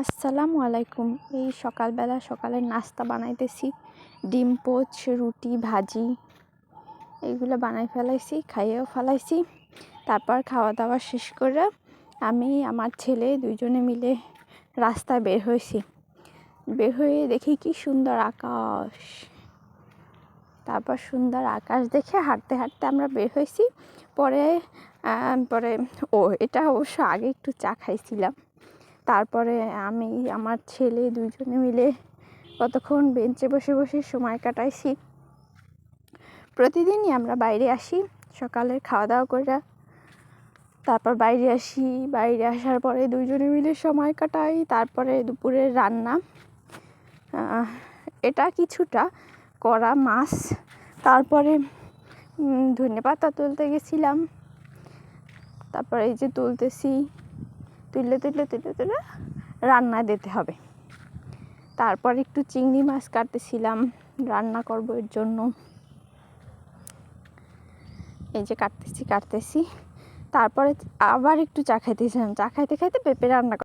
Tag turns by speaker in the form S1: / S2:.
S1: আসসালামু আলাইকুম। এই সকালের নাস্তা বানাইতেছি। ডিম পোচ, রুটি, ভাজি এইগুলো বানাই ফেলাইছি, খাইয়েও ফেলাইছি। তারপর খাওয়া দাওয়া শেষ করে আমি আমার ছেলে দুইজনে মিলে রাস্তায় বের হয়েছি। বের হয়ে দেখি কি সুন্দর আকাশ। তারপর সুন্দর আকাশ দেখে হাঁটতে হাঁটতে আমরা বের হয়েছি। পরে এটা অবশ্য আগে একটু চা খাইছিলাম। তারপরে আমি আমার ছেলে দুইজনে মিলে কতক্ষণ বেঞ্চে বসে বসে সময় কাটাইছি। প্রতিদিনই আমরা বাইরে আসি সকালে খাওয়া দাওয়া করে, তারপর বাইরে আসি। বাইরে আসার পরে দুইজনে মিলে সময় কাটাই। তারপরে দুপুরের রান্না, এটা কিছুটা করা মাছ। তারপরে ধনেপাতা তুলতে গেছিলাম। তারপরে এই যে তুলতেছি, তুলে রান্না দিতে হবে। তারপর একটু চিংড়ি মাছ কাটতেছিলাম, রান্না করব এর জন্য। এই যে কাটতেছি। তারপরে আবার একটু চা খাইতেছিলাম। চা খাইতে খাইতে পেঁপে রান্না